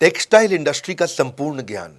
Textile industry का संपूर्ण ज्ञान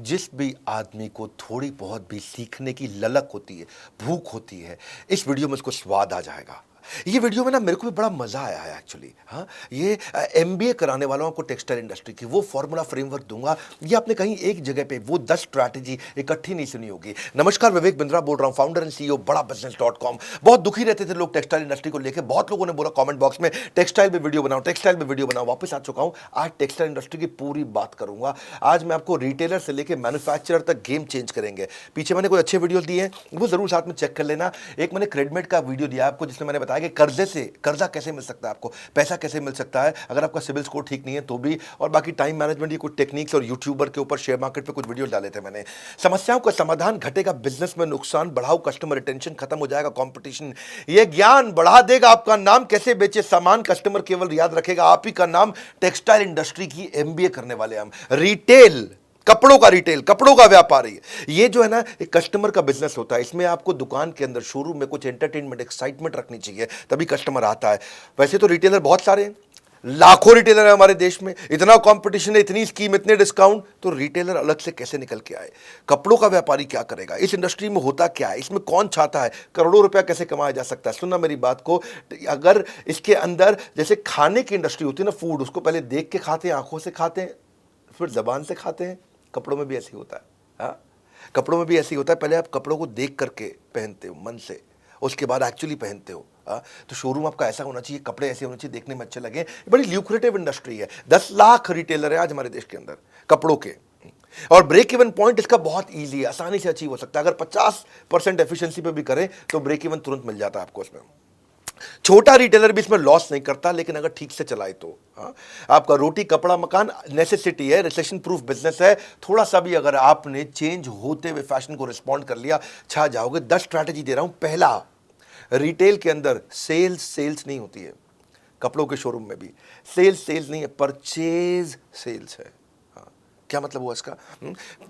जिस भी आदमी को थोड़ी बहुत भी सीखने की ललक होती है, भूख होती है, इस वीडियो में उसको स्वाद आ जाएगा। ये वीडियो में ना मेरे को भी बड़ा मजा आया है एक्चुअली। हाँ, ये एमबीए कराने वालों को टेक्सटाइल इंडस्ट्री की वो फॉर्मूला फ्रेमवर्क दूंगा। ये आपने कहीं एक जगह पे वो 10 स्ट्रैटेजी इकट्ठी नहीं सुनी होगी। नमस्कार, विवेक बिंद्रा बोल रहा हूँ, फाउंडर एंड सीईओ बड़ा बिजनेस.com। बहुत दुखी रहते थे लोग टेक्सटाइल इंडस्ट्री को लेकर। बहुत लोगों ने बोला कमेंट बॉक्स में टेक्सटाइल पे वीडियो बनाओ, टेक्सटाइल पे वीडियो बनाओ। वापस आ चुका हूँ, आज टेक्सटाइल इंडस्ट्री की पूरी बात करूंगा। आज मैं आपको रिटेलर से लेकर मैन्युफैक्चरर तक गेम चेंज करेंगे। पीछे मैंने कोई अच्छे वीडियो दिए हैं, वो जरूर साथ में चेक कर लेना। एक मैंने क्रेडिट का वीडियो दिया आपको जिसमें मैंने बताया कि कर्जे से कर्जा कैसे मिल सकता है, आपको पैसा कैसे मिल सकता है अगर आपका सिविल स्कोर ठीक नहीं है तो भी। और बाकी टाइम मैनेजमेंट की कुछ टेक्निक्स और यूट्यूबर के ऊपर शेयर मार्केट पे कुछ वीडियो डाले थे मैंने। समस्याओं का समाधान, घटेगा बिजनेस में नुकसान, बढ़ाओ कस्टमर रिटेंशन, खत्म हो जाएगा कंपटीशन। ये ज्ञान बढ़ा देगा आपका नाम, कैसे बेचे सामान कस्टमर केवल याद रखेगा आप ही का नाम। टेक्सटाइल इंडस्ट्री की एमबीए करने वाले हम। रिटेल, कपड़ों का रिटेल, कपड़ों का व्यापारी, ये जो है ना एक कस्टमर का बिजनेस होता है। इसमें आपको दुकान के अंदर शोरूम में कुछ एंटरटेनमेंट, एक्साइटमेंट रखनी चाहिए, तभी कस्टमर आता है। वैसे तो रिटेलर बहुत सारे हैं, लाखों रिटेलर है हमारे देश में, इतना कंपटीशन है, इतनी स्कीम, इतने डिस्काउंट, तो रिटेलर अलग से कैसे निकल के आए? कपड़ों का व्यापारी क्या करेगा? इस इंडस्ट्री में होता क्या है? इसमें कौन चाहता है? करोड़ों रुपया कैसे कमाया जा सकता है? सुनना मेरी बात को। अगर इसके अंदर जैसे खाने की इंडस्ट्री होती है ना, फूड, उसको पहले देख के खाते हैं, आंखों से खाते हैं, फिर जबान से खाते हैं। कपड़ों में भी ऐसे ही होता है। हाँ, कपड़ों में भी ऐसे ही होता है। पहले आप कपड़ों को देख करके पहनते हो मन से, उसके बाद एक्चुअली पहनते हो। हाँ, तो शोरूम आपका ऐसा होना चाहिए, कपड़े ऐसे होने चाहिए, देखने में अच्छे लगे। बड़ी ल्यूक्रेटिव इंडस्ट्री है। 10 लाख रिटेलर है आज हमारे देश के अंदर कपड़ों के। और ब्रेक इवन पॉइंट इसका बहुत ईजी है, आसानी से अचीव हो सकता है। अगर 50% एफिशिएंसी पे भी करें तो ब्रेक इवन तुरंत मिल जाता है आपको इसमें। छोटा रिटेलर भी इसमें लॉस नहीं करता, लेकिन अगर ठीक से चलाए तो। हाँ, आपका रोटी कपड़ा मकान नेसेसिटी है, रिसेशन प्रूफ बिजनेस है। थोड़ा सा भी अगर आपने चेंज होते हुए फैशन को रिस्पॉन्ड कर लिया, छा जाओगे। 10 स्ट्रैटेजी दे रहा हूं। पहला, रिटेल के अंदर सेल्स नहीं होती है। कपड़ों के शोरूम में भी सेल्स नहीं है, परचेज सेल्स है। हाँ, क्या मतलब हुआ इसका?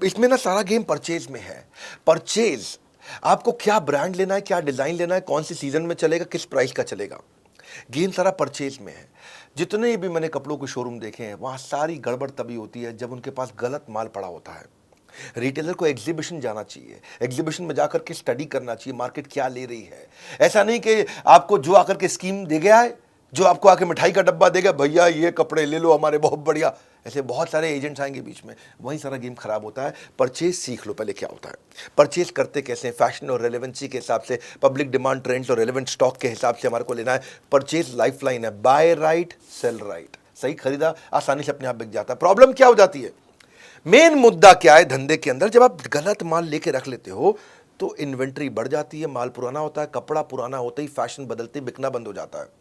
इसमें ना सारा गेम परचेज में है। परचेज, आपको क्या ब्रांड लेना है, क्या डिजाइन लेना है, कौन सी सीजन में चलेगा, किस प्राइस का चलेगा, गेम सारा परचेज में है। जितने भी मैंने कपड़ों के शोरूम देखे हैं, वहां सारी गड़बड़ तभी होती है जब उनके पास गलत माल पड़ा होता है। रिटेलर को एग्जीबिशन जाना चाहिए, एग्जीबिशन में जाकर के स्टडी करना चाहिए मार्केट क्या ले रही है। ऐसा नहीं कि आपको जो आकर के स्कीम दे गया है, जो आपको आके मिठाई का डब्बा देगा, भैया ये कपड़े ले लो हमारे बहुत बढ़िया, ऐसे बहुत सारे एजेंट्स आएंगे बीच में, वहीं सारा गेम खराब होता है। परचेज सीख लो पहले क्या होता है, परचेज करते कैसे हैं, फैशन और रेलेवेंसी के हिसाब से, पब्लिक डिमांड, ट्रेंड्स और रेलेवेंट स्टॉक के हिसाब से हमारे को लेना है। परचेज लाइफलाइन है, बाय राइट सेल राइट। सही खरीदा आसानी से अपने आप बिक जाता है। प्रॉब्लम क्या हो जाती है, मेन मुद्दा क्या है धंधे के अंदर, जब आप गलत माल लेके रख लेते हो तो इन्वेंट्री बढ़ जाती है, माल पुराना होता है, कपड़ा पुराना होता ही फैशन बदलते बिकना बंद हो जाता है।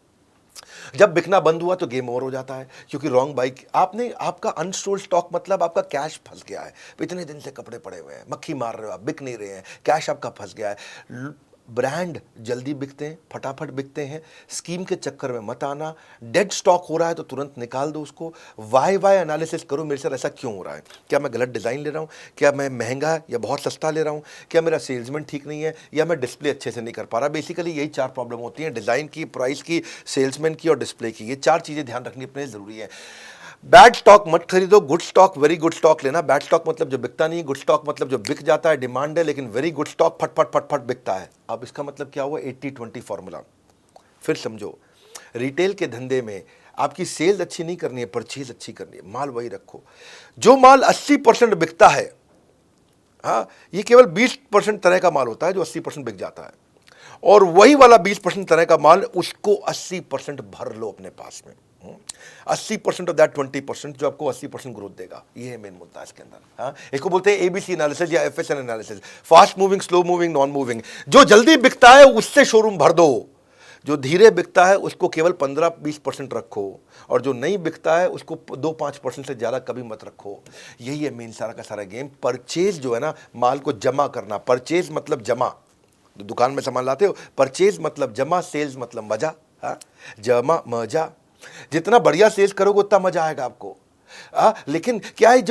जब बिकना बंद हुआ तो गेम ओवर हो जाता है, क्योंकि रॉन्ग बाइक आपने, आपका अनस्टोल्ड स्टॉक मतलब आपका कैश फंस गया है। इतने दिन से कपड़े पड़े हुए हैं, मक्खी मार रहे हो आप, बिक नहीं रहे हैं, कैश आपका फंस गया है। ब्रांड जल्दी बिकते हैं, फटाफट बिकते हैं, स्कीम के चक्कर में मत आना। डेड स्टॉक हो रहा है तो तुरंत निकाल दो उसको। वाई एनालिसिस करो, मेरे साथ ऐसा क्यों हो रहा है, क्या मैं गलत डिज़ाइन ले रहा हूँ, क्या मैं महंगा या बहुत सस्ता ले रहा हूँ, क्या मेरा सेल्समैन ठीक नहीं है, या मैं डिस्प्ले अच्छे से नहीं कर पा रहा। बेसिकली यही 4 प्रॉब्लम होती हैं, डिज़ाइन की, प्राइस की, सेल्समैन की और डिस्प्ले की। ये 4 चीज़ें ध्यान रखनी अपने ज़रूरी है। बैड स्टॉक मत खरीदो, good stock, very good stock लेना। बैड स्टॉक मतलब जो बिकता नहीं, गुड स्टॉक मतलब जो बिक जाता है, डिमांड है, लेकिन वेरी गुड स्टॉक फट फट फट फट बिकता है। अब इसका मतलब क्या हुआ, 80-20 फॉर्मूला। फिर समझो, रिटेल के धंधे में आपकी सेल्स अच्छी नहीं करनी है, परचेज अच्छी करनी है। माल वही रखो, जो माल 80% बिकता है। हाँ, ये केवल 20% तरह का माल होता है जो 80% बिक जाता है, और वही वाला 20% तरह का माल, उसको 80% भर लो अपने पास में। 80% ऑफ दैट 20% जो आपको 80% ग्रोथ देगा। ये है मेन मुद्दा इसके अंदर। हाँ, इसको बोलते हैं एबीसी एनालिसिस या एफएसएन analysis, fast moving, slow moving, non moving. जो जल्दी बिकता है उससे शोरूम भर दो, जो धीरे बिकता है उसको केवल 15-20% रखो, और जो नहीं बिकता है उसको 2-5% से ज़्यादा कभी मत रखो। यही है मेन सारा का सारा गेम। परचेज जो है ना, माल को जमा करना। परचेज मतलब जमा, दुकान में सामान लाते हो, परचेज मतलब जमा, सेल्स मतलब मजा। हाँ, जमा मजा, जितना बढ़िया सेल्स करोगे उतना मजा आएगा आपको। लेकिन क्या है,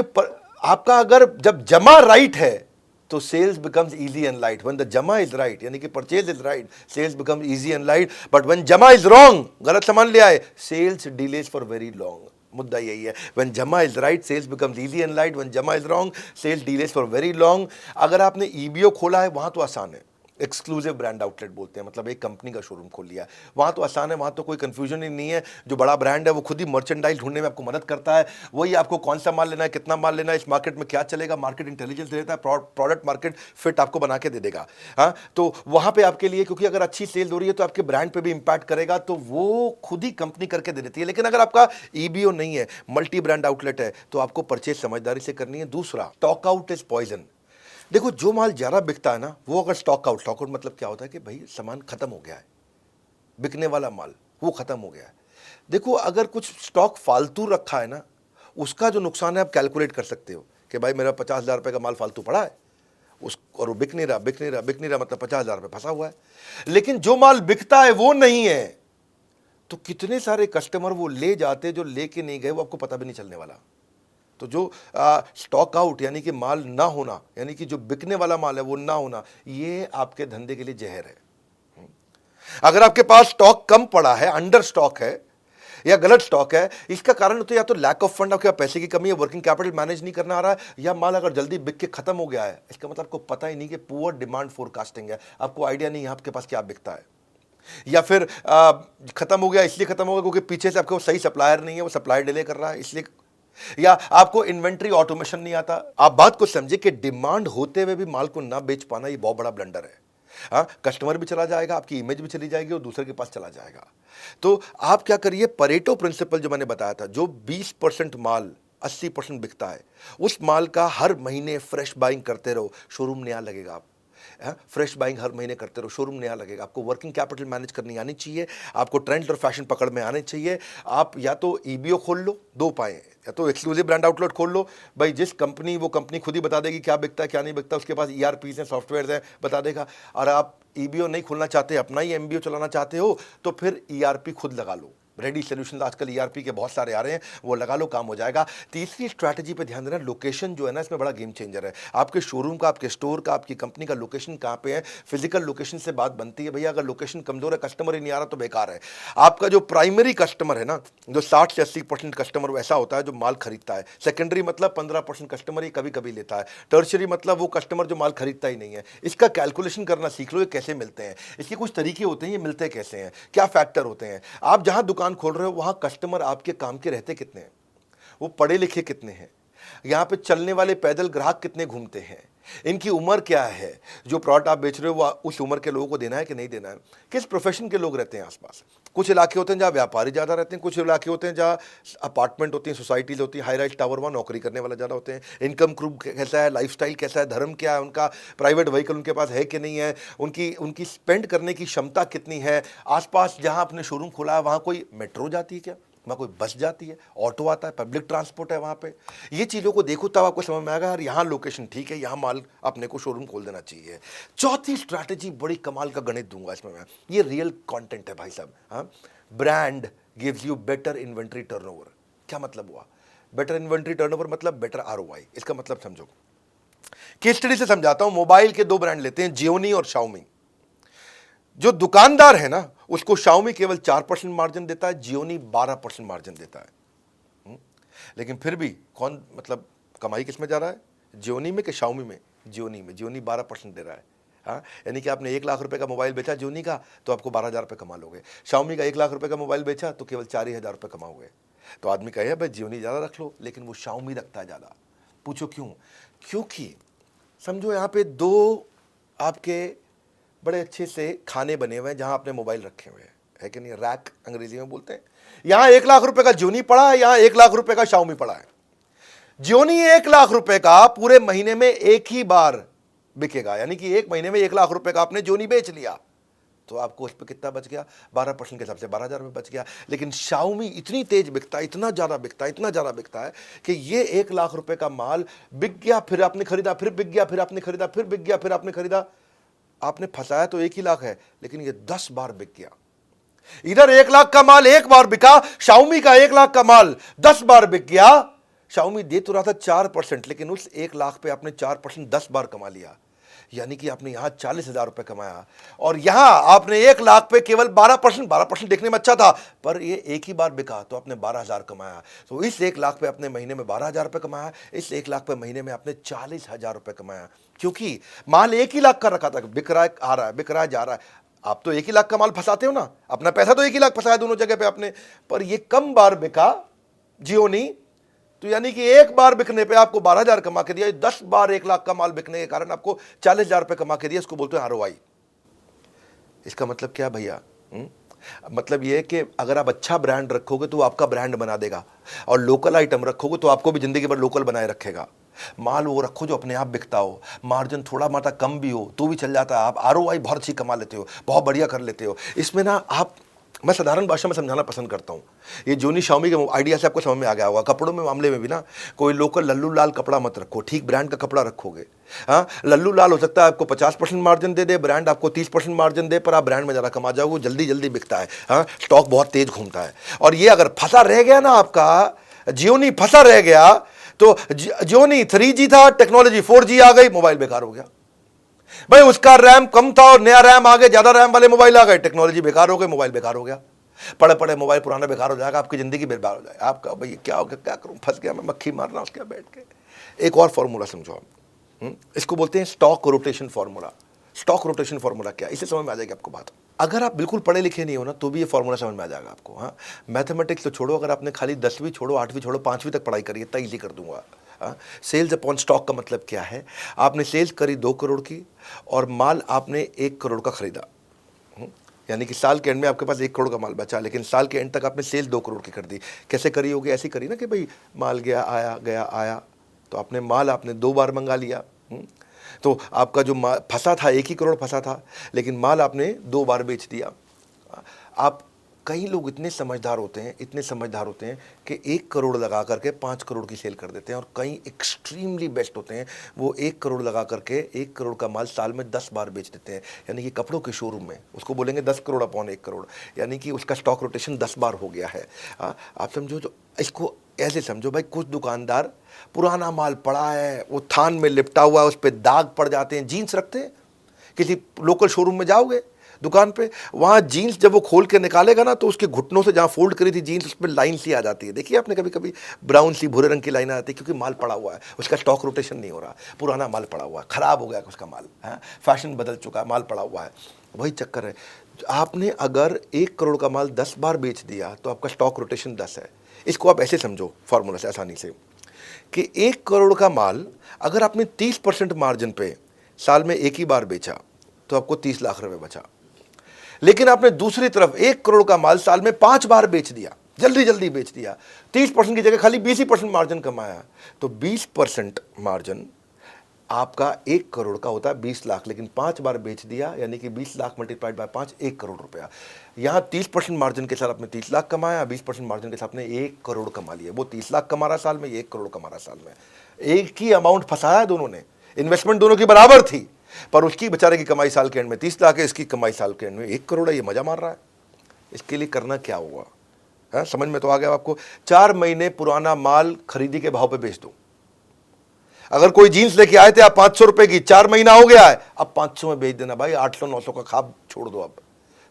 आपका अगर जब जमा राइट है तो sales becomes easy and light. When the जमा इज राइट, यानी कि purchase is right, sales becomes easy and light. But when जमा इज रॉन्ग, गलत सामान ले आए, sales delays for very long. मुद्दा यही है। व्हेन जमा is right sales becomes easy and light, when जमा is wrong sales delays for very long. अगर आपने ईबीओ खोला है वहां तो आसान है, एक्सक्लूसिव ब्रांड आउटलेट बोलते हैं, मतलब एक कंपनी का शोरूम खोल लिया है, वहाँ तो आसान है, वहाँ तो कोई कंफ्यूजन ही नहीं है। जो बड़ा ब्रांड है वो खुद ही मर्चेंडाइज ढूंढने में आपको मदद करता है, वही आपको कौन सा माल लेना है, कितना माल लेना है, इस मार्केट में क्या चलेगा, मार्केट इंटेलिजेंस देता है, प्रोडक्ट मार्केट फिट आपको बना के दे देगा। हाँ, तो वहाँ पे आपके लिए, क्योंकि अगर अच्छी सेल हो रही है तो आपके ब्रांड पे भी इंपैक्ट करेगा, तो वो खुद ही कंपनी करके दे देती है। लेकिन अगर आपका ईबीओ नहीं है, मल्टी ब्रांड आउटलेट है, तो आपको परचेज समझदारी से करनी है। दूसरा, स्टॉक आउट इज पॉइजन। देखो, जो माल ज़्यादा बिकता है ना, वो अगर स्टॉक आउट मतलब क्या होता है कि भाई सामान खत्म हो गया है, बिकने वाला माल वो खत्म हो गया है। देखो, अगर कुछ स्टॉक फालतू रखा है ना, उसका जो नुकसान है आप कैलकुलेट कर सकते हो कि भाई मेरा 50,000 रुपये का माल फालतू पड़ा है, उस और वो बिक नहीं रहा, मतलब 50,000 रुपये फंसा हुआ है। लेकिन जो माल बिकता है वो नहीं है, तो कितने सारे कस्टमर वो ले जाते, जो लेके नहीं गए, वो आपको पता भी नहीं चलने वाला। तो जो स्टॉक आउट यानी कि माल ना होना, यानी कि जो बिकने वाला माल है वो ना होना, ये आपके धंधे के लिए जहर है। अगर आपके पास स्टॉक कम पड़ा है, अंडर स्टॉक है या गलत स्टॉक है, इसका कारण तो या तो लैक ऑफ फंड, आपके पैसे की कमी है, वर्किंग कैपिटल मैनेज नहीं करना आ रहा है, या माल अगर जल्दी बिक के खत्म हो गया है, इसका मतलब आपको पता ही नहीं कि पुअर डिमांड फोरकास्टिंग है, आपको आइडिया नहीं है आपके पास क्या बिकता है। या फिर खत्म हो गया, इसलिए खत्म हो गया क्योंकि पीछे से आपको सही सप्लायर नहीं है, वो सप्लायर डिले कर रहा है इसलिए, या आपको इन्वेंट्री ऑटोमेशन नहीं आता। आप बात को समझे कि डिमांड होते हुए भी माल को ना बेच पाना, ये बहुत बड़ा ब्लंडर है। हाँ, कस्टमर भी चला जाएगा, आपकी इमेज भी चली जाएगी और दूसरे के पास चला जाएगा। तो आप क्या करिए, परेटो प्रिंसिपल जो मैंने बताया था, जो 20% माल 80% बिकता है, उस माल का हर महीने फ्रेश बाइंग करते रहो, शोरूम नया लगेगा। आप फ्रेश बाइंग हर महीने करते रहो, शोरूम नया लगेगा। आपको वर्किंग कैपिटल मैनेज करनी आनी चाहिए, आपको ट्रेंड और फैशन पकड़ में आने चाहिए। आप या तो ईबीओ खोल लो, दो पाए, या तो एक्सक्लूसिव ब्रांड आउटलेट खोल लो, भाई जिस कंपनी, वो कंपनी खुद ही बता देगी क्या बिकता है क्या नहीं बिकता, उसके पास ईआरपीज हैं, सॉफ्टवेयर हैं, बता देगा। और आप ईबीओ नहीं खोलना चाहते, अपना ही एमबीओ चलाना चाहते हो, तो फिर ईआरपी खुद लगा लो। रेडी सोल्यूशन आजकल ईआरपी के बहुत सारे आ रहे हैं, वो लगा लो, काम हो जाएगा। तीसरी स्ट्रैटेजी पे ध्यान देना, लोकेशन जो है ना, इसमें बड़ा गेम चेंजर है। आपके शोरूम का, आपके स्टोर का, आपकी कंपनी का लोकेशन कहाँ पे है, फिजिकल लोकेशन से बात बनती है। भैया अगर लोकेशन कमजोर है, कस्टमर ही नहीं आ रहा, तो बेकार है। आपका जो प्राइमरी कस्टमर है ना, जो 60 से 80% कस्टमर वैसा होता है जो माल खरीदता है। सेकेंडरी मतलब 15% कस्टमर ही कभी कभी लेता है। टर्शरी मतलब वो कस्टमर जो माल खरीदता ही नहीं है। इसका कैलकुलेशन करना सीख लो, ये कैसे मिलते हैं, इसके कुछ तरीके होते हैं, ये मिलते कैसे हैं, क्या फैक्टर होते हैं। आप जहां दुकान खोल रहे हो वहां कस्टमर आपके काम के रहते कितने हैं, वो पढ़े लिखे कितने हैं, यहां पे चलने वाले पैदल ग्राहक कितने घूमते हैं, इनकी उम्र क्या है, जो प्रोडक्ट आप बेच रहे हो वो उस उम्र के लोगों को देना है कि नहीं देना है, किस प्रोफेशन के लोग रहते हैं आसपास। कुछ इलाके होते हैं जहाँ व्यापारी ज़्यादा रहते हैं, कुछ इलाके होते हैं जहाँ अपार्टमेंट होती हैं, सोसाइटीज़ होती हैं, हाई राइज टावर, वहाँ नौकरी करने वाले ज़्यादा होते हैं। इनकम ग्रुप कैसा है, लाइफस्टाइल कैसा है, धर्म क्या है उनका, प्राइवेट व्हीकल उनके पास है कि नहीं है, उनकी उनकी स्पेंड करने की क्षमता कितनी है। आसपास जहाँ आपने शोरूम खोला है वहाँ कोई मेट्रो जाती है क्या, वहाँ कोई बस जाती है, ऑटो आता है, पब्लिक ट्रांसपोर्ट है वहाँ पे। ये चीज़ों को देखो तब आपको समझ में आएगा यार यहाँ लोकेशन ठीक है, यहाँ माल अपने को शोरूम खोल देना चाहिए। चौथी स्ट्रैटेजी बड़ी कमाल का गणित दूंगा इसमें मैं, ये रियल कंटेंट है भाई साहब। हाँ, brand gives you better inventory turnover. क्या मतलब हुआ बेटर इन्वेंट्री टर्नओवर? मतलब बेटर आरओआई। इसका मतलब समझो, केस स्टडी से समझाता हूं। मोबाइल के दो ब्रांड लेते हैं, जियोनी और शाओमी। जो दुकानदार है ना, उसको शाओमी केवल 4% मार्जिन देता है, जियोनी 12% मार्जिन देता है। लेकिन फिर भी कौन, मतलब कमाई किस में जा रहा है, जियोनी में कि शाओमी में? जियोनी में। जियोनी 12% दे रहा है। हाँ, यानी कि आपने 1 लाख रुपए का मोबाइल बेचा जियोनी का, तो आपको 12,000 रुपये कमा लोगे। शाओमी का 1 लाख रुपए का मोबाइल बेचा तो केवल 4,000 रुपये कमाओगे। तो आदमी कहे भाई जियोनी ज़्यादा रख लो, लेकिन वो शाओमी रखता है ज़्यादा। पूछो क्यों? क्योंकि समझो यहाँ पे दो आपके बड़े अच्छे से खाने बने हुए हैं जहां आपने मोबाइल रखे हुए हैं, है कि नहीं, रैक अंग्रेजी में बोलते हैं। यहां 1 लाख रुपए का जियोनी पड़ा है, यहां 1 लाख रुपए का शाओमी पड़ा है। जियोनी 1 लाख रुपए का पूरे महीने में एक ही बार बिकेगा, यानी कि एक महीने में 1 लाख रुपए का आपने जियोनी बेच लिया, तो आपको उस पर कितना बच गया? 12% के हिसाब से 12,000 रुपये बच गया। लेकिन शाओमी इतनी तेज बिकता है, इतना ज़्यादा बिकता है, इतना ज़्यादा बिकता है कि ये 1 लाख रुपए का माल बिक गया, फिर आपने खरीदा, फिर बिक गया, फिर आपने खरीदा, फिर बिक गया, फिर आपने खरीदा। आपने फंसाया तो 1 ही लाख है, लेकिन ये 10 बार बिक गया। इधर 1 लाख का माल 1 बार बिका, शाओमी का 1 लाख का माल 10 बार बिक गया। शाओमी दे तो रहा था 4%, लेकिन उस 1 लाख पे आपने 4% 10 बार कमा लिया। यानी कि आपने यहाँ 40,000 रुपये कमाया और यहाँ आपने 1 लाख पे केवल 12% देखने में अच्छा था, पर ये एक ही बार बिका तो आपने 12,000 कमाया। तो इस 1 लाख पे अपने महीने में 12,000 रुपये कमाया, इस 1 लाख पे महीने में आपने 40,000 रुपये कमाया, क्योंकि माल 1 ही लाख का रखा था, बिक रहा है, आ रहा है, बिक रहा है, जा रहा है। आप तो 1 ही लाख का माल फंसाते हो ना, अपना पैसा तो 1 ही लाख फंसाया दोनों जगह पे आपने, पर ये कम बार बिका जियो नहीं, तो यानी कि 1 बार बिकने पे आपको 12,000 कमा के दिया, 10 बार 1 लाख का माल बिकने के कारण आपको 40,000 रुपये कमा के दिया। इसको बोलते हैं आरओआई। इसका मतलब क्या भैया? मतलब ये है कि अगर आप अच्छा ब्रांड रखोगे तो वो आपका ब्रांड बना देगा, और लोकल आइटम रखोगे तो आपको भी जिंदगी भर लोकल बनाए रखेगा। माल वो रखो जो अपने आप बिकता हो, मार्जिन थोड़ा माटा कम भी हो तो भी चल जाता है, आप आरओआई बहुत अच्छी कमा लेते हो, बहुत बढ़िया कर लेते हो। इसमें ना आप, मैं साधारण भाषा में समझाना पसंद करता हूँ। ये जोनी शाओमी के आइडिया से आपको समझ में आ गया होगा। कपड़ों में मामले में भी ना, कोई लोकल लल्लू लाल कपड़ा मत रखो, ठीक ब्रांड का कपड़ा रखोगे। हाँ, लल्लू लाल हो सकता है आपको 50% मार्जिन दे दे, ब्रांड आपको 30% मार्जिन दे, पर आप ब्रांड में ज़्यादा कमा जाओगे, जल्दी जल्दी बिकता है। हाँ, स्टॉक बहुत तेज घूमता है। और ये अगर फंसा रह गया ना आपका, जियोनी फंसा रह गया, तो जियोनी 3G था, टेक्नोलॉजी 4G आ गई, मोबाइल बेकार हो गया भाई। उसका रैम कम था और नया रैम आ गया, ज्यादा रैम वाले मोबाइल आ गए, टेक्नोलॉजी बेकार हो गई, मोबाइल बेकार हो गया। पड़े पड़े मोबाइल पुराना बेकार हो जाएगा, आपकी जिंदगी बेकार हो जाएगा। आपका भाई क्या हो गया, क्या करूं, फंस गया मैं, मक्खी मारना उसके बैठ के। एक और फॉर्मूला समझो आप, इसको बोलते हैं stock rotation formula. Stock rotation formula क्या है, इसे समझ में आ जाएगी आपको बात। अगर आप बिल्कुल पढ़े लिखे नहीं हो ना, तो भी ये फॉर्मूला समझ में आ जाएगा आपको। हाँ, मैथमेटिक्स तो छोड़ो, अगर आपने खाली 10वीं छोड़ो, 8वीं छोड़ो, 5वीं तक पढ़ाई करिए, इतना ईजी कर दूंगा। सेल्स अपॉन स्टॉक का मतलब क्या है? आपने सेल्स करी 2 करोड़ की और माल आपने 1 करोड़ का खरीदा, यानी कि साल के एंड में आपके पास 1 करोड़ का माल बचा, लेकिन साल के एंड तक आपने सेल 2 करोड़ की कर दी। कैसे करी होगी? ऐसी करी ना कि भाई माल गया आया, गया आया, तो आपने माल आपने 2 बार मंगा लिया। तो आपका जो फंसा था 1 ही करोड़ फंसा था, लेकिन माल आपने 2 बार बेच दिया। आप, कई लोग इतने समझदार होते हैं, इतने समझदार होते हैं कि 1 करोड़ लगा करके 5 करोड़ की सेल कर देते हैं, और कई एक्सट्रीमली बेस्ट होते हैं, वो 1 करोड़ लगा करके 1 करोड़ का माल साल में 10 बार बेच देते हैं। यानी कि कपड़ों के शोरूम में उसको बोलेंगे 10 करोड़ अपॉन 1 करोड़, यानी कि उसका स्टॉक रोटेशन 10 बार हो गया है। आप समझो, तो इसको ऐसे समझो भाई, कुछ दुकानदार पुराना माल पड़ा है, वो थान में लिपटा हुआ है, उस पर दाग पड़ जाते हैं, जीन्स रखते हैं, किसी लोकल शोरूम में जाओगे दुकान पे, वहाँ जीन्स जब वो खोल के निकालेगा ना, तो उसके घुटनों से जहाँ फोल्ड करी थी जीन्स, उस पर लाइन सी आ जाती है। देखिए आपने कभी कभी ब्राउन सी भूरे रंग की लाइन आ जाती है, क्योंकि माल पड़ा हुआ है, उसका स्टॉक रोटेशन नहीं हो रहा, पुराना माल पड़ा हुआ है, खराब हो गया उसका माल, है, फैशन बदल चुका है, माल पड़ा हुआ है। वही चक्कर है। आपने अगर 1 करोड़ का माल 10 बार बेच दिया तो आपका स्टॉक रोटेशन 10 है। इसको आप ऐसे समझो फॉर्मूला से आसानी से, कि 1 करोड़ का माल अगर आपने 30% मार्जिन पे साल में 1 ही बार बेचा तो आपको 30 लाख रुपए बचा। लेकिन आपने दूसरी तरफ 1 करोड़ का माल साल में 5 बार बेच दिया, जल्दी जल्दी बेच दिया, 30% की जगह खाली 20% मार्जिन कमाया, तो 20% मार्जिन आपका 1 करोड़ का होता है 20 लाख, लेकिन 5 बार बेच दिया, यानी कि 20 लाख मल्टीप्लाइड बाय 5, 1 करोड़ रुपया। यहाँ 30% मार्जिन के साथ आपने 30 लाख कमाया, 20% मार्जिन के साथ आपने 1 करोड़ कमा लिया। वो 30 लाख कमा रहा साल में, 1 करोड़ कमा रहा साल में। एक ही अमाउंट फंसाया दोनों ने, इन्वेस्टमेंट दोनों की बराबर थी, पर उसकी बेचारे की कमाई साल के एंड में 30 लाख है, इसकी कमाई साल के एंड में 1 करोड़ है। ये मजा मार रहा है। इसके लिए करना क्या हुआ है, समझ में तो आ गया आपको? 4 महीने पुराना माल खरीदी के भाव पे बेच दो। अगर कोई जीन्स लेके आए थे आप 500 रुपए की, 4 महीना हो गया है, अब 500 में बेच देना भाई। 800 900 का खाब छोड़ दो, अब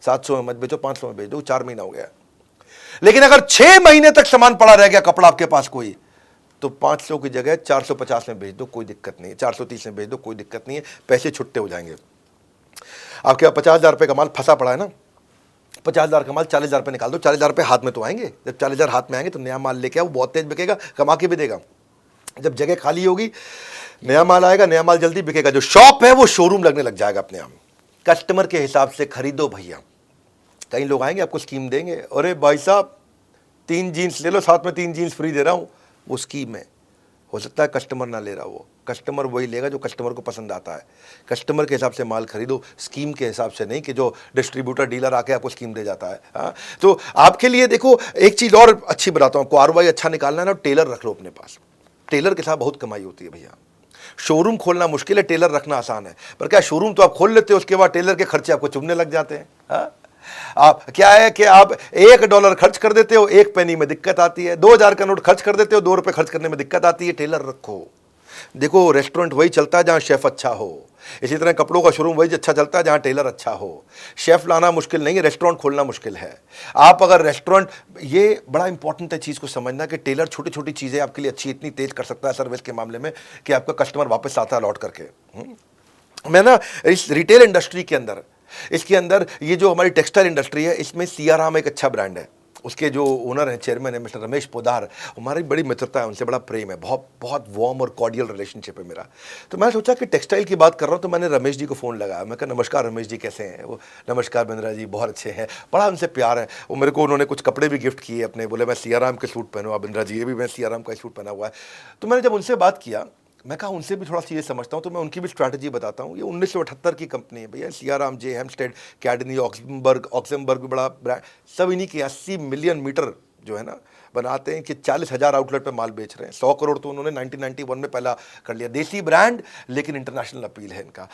700 में मत बेचो, 500 में बेच दो, 4 महीना हो गया। लेकिन अगर 6 महीने तक सामान पड़ा रह गया कपड़ा आपके पास कोई, तो 500 की जगह 450 में बेच दो, कोई दिक्कत नहीं है। 430 में बेच दो, कोई दिक्कत नहीं है, पैसे छुट्टे हो जाएंगे। आपके 50,000 रुपये का माल फंसा पड़ा है ना, 50,000 का माल 40,000 रुपये निकाल दो, 40,000 रुपये हाथ में तो आएंगे। जब 40,000 हाथ में आएंगे तो नया माल लेके आओ, बहुत तेज बिकेगा, कमा के भी देगा। जब जगह खाली होगी, नया माल आएगा, नया माल जल्दी बिकेगा, जो शॉप है वो शोरूम लगने लग जाएगा अपने आप। कस्टमर के हिसाब से खरीदो भैया। कई लोग आएंगे आपको स्कीम देंगे, अरे भाई साहब 3 जीन्स ले लो, साथ में 3 जीन्स फ्री दे रहा हूँ, वो स्कीम है। हो सकता है कस्टमर ना ले रहा, वो कस्टमर वही लेगा जो कस्टमर को पसंद आता है। कस्टमर के हिसाब से माल खरीदो, स्कीम के हिसाब से नहीं कि जो डिस्ट्रीब्यूटर डीलर आके आपको स्कीम दे जाता है। हाँ, तो आपके लिए देखो एक चीज़ और अच्छी बताता हूँ, आपको आरओआई अच्छा निकालना है ना, टेलर रख लो अपने पास। टेलर के साथ बहुत कमाई होती है भैया। शोरूम खोलना मुश्किल है, टेलर रखना आसान है। पर क्या शोरूम तो आप खोल लेते हो, उसके बाद टेलर के खर्चे आपको चुभने लग जाते हैं। हाँ? आप क्या है कि आप $1 खर्च कर देते हो, 1 पेनी में दिक्कत आती है। 2,000 का नोट खर्च कर देते हो, 2 रुपए खर्च करने में दिक्कत आती है। टेलर रखो। देखो रेस्टोरेंट वही चलता है जहां शेफ अच्छा हो, इसी तरह कपड़ों का शोरूम वही अच्छा चलता है जहां टेलर अच्छा हो। शेफ लाना मुश्किल नहीं है, रेस्टोरेंट खोलना मुश्किल है। आप अगर रेस्टोरेंट, ये बड़ा इंपॉर्टेंट है चीज़ को समझना कि टेलर छोटी छोटी चीज़ें आपके लिए अच्छी इतनी तेज कर सकता है सर्विस के मामले में कि आपका कस्टमर वापस आता है लौट करके। मैं ना इस रिटेल इंडस्ट्री के अंदर, इसके अंदर ये जो हमारी टेक्सटाइल इंडस्ट्री है, इसमें सियाराम एक अच्छा ब्रांड है। उसके जो ओनर हैं, चेयरमैन है मिस्टर रमेश पोदार, हमारी बड़ी मित्रता है उनसे, बड़ा प्रेम है, बहुत बहुत वार्म और कॉर्डियल रिलेशनशिप है मेरा। तो मैं सोचा कि टेक्सटाइल की बात कर रहा हूँ, तो मैंने रमेश जी को फ़ोन लगाया। मैं कहा नमस्कार रमेश जी, कैसे हैं? वो नमस्कार बिंद्रा जी, बहुत अच्छे हैं, बड़ा उनसे प्यार है। वो मेरे को उन्होंने कुछ कपड़े भी गिफ्ट किए अपने, बोले मैं सियाराम के सूट पहनूँ बिंद्रा जी, ये भी मैं सियाराम का सूट पहना हुआ है। तो मैंने जब उनसे बात किया, मैं कहा उनसे भी थोड़ा सी ये समझता हूँ, तो मैं उनकी भी स्ट्रैटेजी बताता हूँ। ये 1978 की कंपनी है भैया, सियाराम, जे हेम्स्टेड, कैडनी, ऑक्समबर्ग भी बड़ा ब्रांड, सब इन्हीं के 80 मिलियन मीटर जो है ना बनाते हैं, कि 40,000 आउटलेट पे माल बेच रहे हैं। 100 करोड़ तो उन्होंने 1991 में पहला कर लिया। देसी ब्रांड लेकिन इंटरनेशनल अपील है इनका।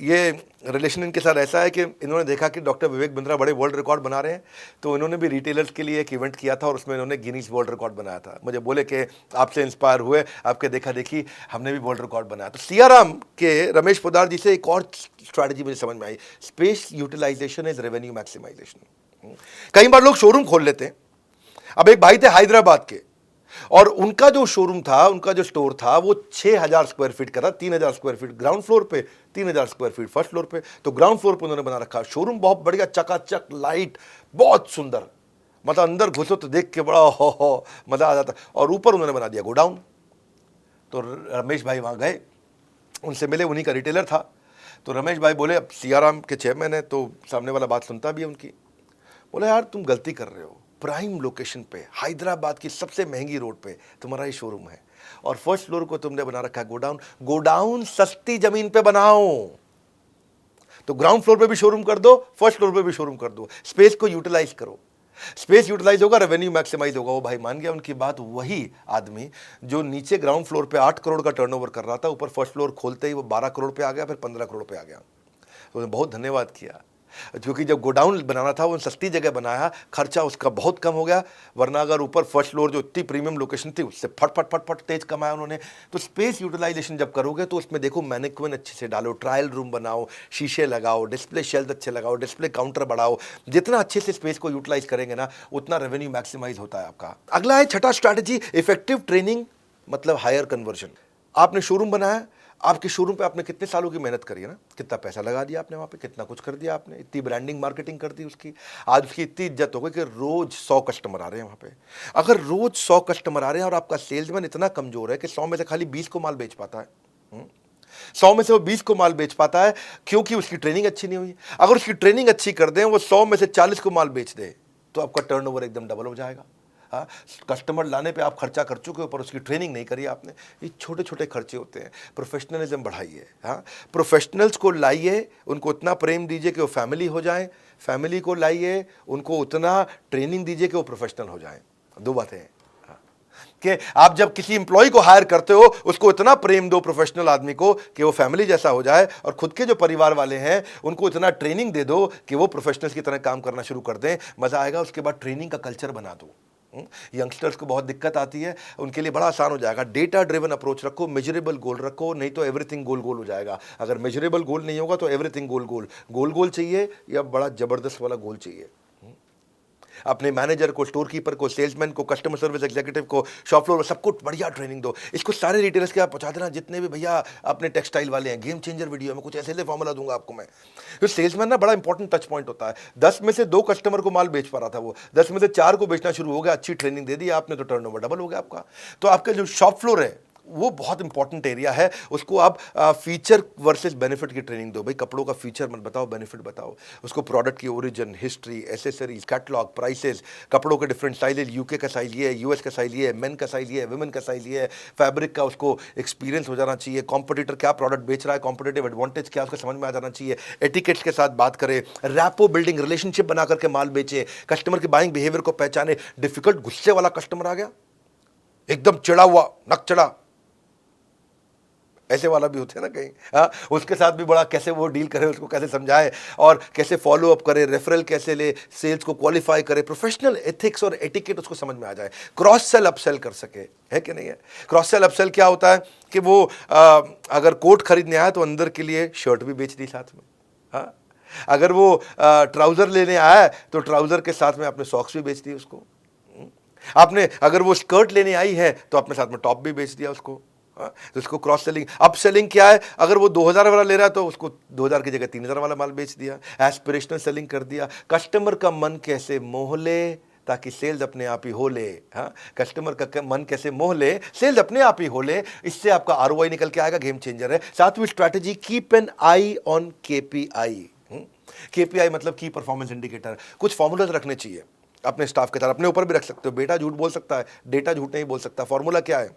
ये रिलेशन इनके साथ ऐसा है कि इन्होंने देखा कि डॉक्टर विवेक बिंद्रा बड़े वर्ल्ड रिकॉर्ड बना रहे हैं, तो इन्होंने भी रिटेलर्स के लिए एक इवेंट किया था और उसमें इन्होंने गिनीज वर्ल्ड रिकॉर्ड बनाया था। मुझे बोले कि आपसे इंस्पायर हुए, आपके देखा देखी हमने भी वर्ल्ड रिकॉर्ड बनाया। तो सियाराम के रमेश पोदार जी से एक और स्ट्रैटेजी मुझे समझ में आई, space utilization is revenue maximization. कई बार लोग शोरूम खोल लेते हैं। अब एक भाई थे हैदराबाद के, और उनका जो शोरूम था, उनका जो स्टोर था, वो 6,000 स्क्वायर फीट का था। 3,000 स्क्वायर फीट ग्राउंड फ्लोर पे, 3,000 स्क्वायर फीट फर्स्ट फ्लोर पे। तो ग्राउंड फ्लोर पे उन्होंने बना रखा शोरूम, बहुत बढ़िया, चकाचक, लाइट, बहुत सुंदर, मतलब अंदर घुसो तो देख के बड़ा हो मजा आ जाता। और ऊपर उन्होंने बना दिया गोडाउन। तो रमेश भाई वहां गए, उनसे मिले, उन्हीं का रिटेलर था। तो रमेश भाई बोले, अब सियाराम के चेयरमैन है तो सामने वाला बात सुनता भी है उनकी। बोले यार तुम गलती कर रहे हो, प्राइम लोकेशन पे, हैदराबाद की सबसे महंगी रोड पे तुम्हारा ये शोरूम है, और फर्स्ट फ्लोर को तुमने बना रखा है गोडाउन। गोडाउन सस्ती जमीन पे बनाओ, तो ग्राउंड फ्लोर पे भी शोरूम कर दो, फर्स्ट फ्लोर पे भी शोरूम कर दो, स्पेस को यूटिलाइज करो। स्पेस यूटिलाइज होगा, रेवेन्यू मैक्सिमाइज होगा। वो भाई मान गया उनकी बात। वही आदमी जो नीचे ग्राउंड फ्लोर पे 8 करोड़ का टर्नओवर कर रहा था, ऊपर फर्स्ट फ्लोर खोलते ही वो 12 करोड़ पे आ गया, फिर 15 करोड़ पे आ गया। तो उन्हें बहुत धन्यवाद किया, क्योंकि जब गोडाउन बनाना था वो सस्ती जगह बनाया, खर्चा उसका बहुत कम हो गया। वरना अगर ऊपर फर्स्ट फ्लोर जो इतनी प्रीमियम लोकेशन थी, उससे फट फट फट फट तेज कमाया उन्होंने। तो स्पेस यूटिलाइजेशन जब करोगे तो उसमें देखो मैनेक्विन अच्छे से डालो, ट्रायल रूम बनाओ, शीशे लगाओ, डिस्प्ले शेल्फ अच्छे लगाओ, डिस्प्ले काउंटर बढ़ाओ। जितना अच्छे से स्पेस को यूटिलाइज करेंगे ना, उतना रेवेन्यू मैक्सिमाइज होता है आपका। अगला है छठा स्ट्रैटेजी, इफेक्टिव ट्रेनिंग, मतलब हायर कन्वर्जन। आपने शोरूम बनाया, आपके शोरूम पे आपने कितने सालों की मेहनत करी है ना, कितना पैसा लगा दिया आपने वहाँ पे, कितना कुछ कर दिया आपने, इतनी ब्रांडिंग मार्केटिंग कर दी उसकी। आज उसकी इतनी इज्जत हो गई कि रोज 100 कस्टमर आ रहे हैं वहाँ पे। अगर रोज 100 कस्टमर आ रहे हैं और आपका सेल्समैन इतना कमजोर है कि 100 में से खाली 20 को माल बेच पाता है, 100 में से वो 20 को माल बेच पाता है, क्योंकि उसकी ट्रेनिंग अच्छी नहीं हुई। अगर उसकी ट्रेनिंग अच्छी कर दें, वो 100 में से 40 को माल बेच दे, तो आपका टर्नओवर एकदम डबल हो जाएगा। हाँ, कस्टमर लाने पे आप खर्चा कर चुके हो, पर उसकी ट्रेनिंग नहीं करी आपने। ये छोटे छोटे खर्चे होते हैं। प्रोफेशनलिज्म बढ़ाइए। हाँ, प्रोफेशनल्स को लाइए, उनको उतना प्रेम दीजिए कि वो फैमिली हो जाएं। फैमिली को लाइए, उनको उतना ट्रेनिंग दीजिए कि वो प्रोफेशनल हो जाएं। दो बातें हैं कि आप जब किसी एम्प्लॉय को हायर करते हो, उसको इतना प्रेम दो प्रोफेशनल आदमी को कि वो फैमिली जैसा हो जाए, और खुद के जो परिवार वाले हैं उनको इतना ट्रेनिंग दे दो कि वो प्रोफेशनल्स की तरह काम करना शुरू कर दें। मजा आएगा। उसके बाद ट्रेनिंग का कल्चर बना दो। यंगस्टर्स को बहुत दिक्कत आती है, उनके लिए बड़ा आसान हो जाएगा। डेटा ड्रिवन अप्रोच रखो, मेजरेबल गोल रखो, नहीं तो एवरीथिंग गोल गोल हो जाएगा। अगर मेजरेबल गोल नहीं होगा तो एवरीथिंग गोल गोल। गोल गोल चाहिए या बड़ा जबरदस्त वाला गोल चाहिए। अपने मैनेजर को, स्टोर कीपर को, सेल्समैन को, कस्टमर सर्विस एग्जीक्यूटिव को, शॉप फ्लोर में सबको बढ़िया ट्रेनिंग दो। इसको सारे रिटेलर्स के आप पहुंचा देना, जितने भी भैया अपने टेक्सटाइल वाले हैं। गेम चेंजर वीडियो में कुछ ऐसे ऐसे फॉर्मूला दूंगा आपको मैं। तो सेल्समैन ना बड़ा इंपॉर्टेंट टच पॉइंट होता है। 10 में से 2 कस्टमर को माल बेच पा रहा था, वो 10 में से 4 को बेचना शुरू हो गया। अच्छी ट्रेनिंग दे दी आपने तो टर्नओवर डबल हो गया आपका। तो आपका जो शॉप फ्लोर है वो बहुत इंपॉर्टेंट एरिया है। उसको आप फीचर वर्सेस बेनिफिट की ट्रेनिंग दो। भाई कपड़ों का फीचर मत बताओ, बेनिफिट बताओ उसको। प्रोडक्ट की origin, history, accessories, catalogue, prices, कपड़ों के डिफरेंट साइजेज, यूके का साइज ये है, यूएस का साइज ये है, मेन का साइज ये है, वुमेन का साइज ये है। फैब्रिक का उसको एक्सपीरियंस हो जाना चाहिए। कॉम्पिटिटर क्या प्रोडक्ट बेच रहा है, कॉम्पिटिटिव एडवांटेज क्या, उसको समझ में आ जाना चाहिए। एटिकेट्स के साथ बात करें, रैपो बिल्डिंग, रिलेशनशिप बना करके माल बेचे, कस्टमर के बाइंग बिहेवियर को पहचाने। डिफिकल्ट गुस्से वाला कस्टमर आ गया, एकदम चिड़ा हुआ, नक चढ़ा, ऐसे वाला भी होता है ना कहीं, हाँ, उसके साथ भी बड़ा कैसे वो डील करे, उसको कैसे समझाए और कैसे फॉलो अप करे, रेफरल कैसे ले, सेल्स को क्वालिफाई करे, प्रोफेशनल एथिक्स और एटिकेट उसको समझ में आ जाए, क्रॉस सेल अपसेल कर सके, है कि नहीं है। क्रॉस सेल अपसेल क्या होता है कि वो अगर कोट खरीदने आया तो अंदर के लिए शर्ट भी बेच दी साथ में, हाँ, अगर वो ट्राउजर लेने आया है तो ट्राउजर के साथ में अपने सॉक्स भी बेच दिए उसको, आपने अगर वो स्कर्ट लेने आई है तो अपने साथ में टॉप भी बेच दिया उसको, हाँ, तो इसको क्रॉस सेलिंग। अप सेलिंग क्या है, अगर वो 2000 वाला ले रहा है तो उसको 2000 की जगह 3000 वाला माल बेच दिया। एस्पिरेशनल सेलिंग कर दिया, कस्टमर का मन कैसे मोह ले ताकि सेल्स अपने आप ही हो ले, हाँ, कस्टमर का मन कैसे मोह ले सेल्स अपने आप ही हो ले, इससे आपका आरओआई निकल के आएगा, गेम चेंजर है। सातवीं strategy, keep an I on KPI. KPI मतलब की परफॉर्मेंस इंडिकेटर। कुछ फॉर्मूलाज रखने चाहिए अपने स्टाफ के साथ, अपने ऊपर भी रख सकते हो। बेटा झूठ बोल सकता है, डेटा झूठ नहीं बोल सकता। फॉर्मूला क्या है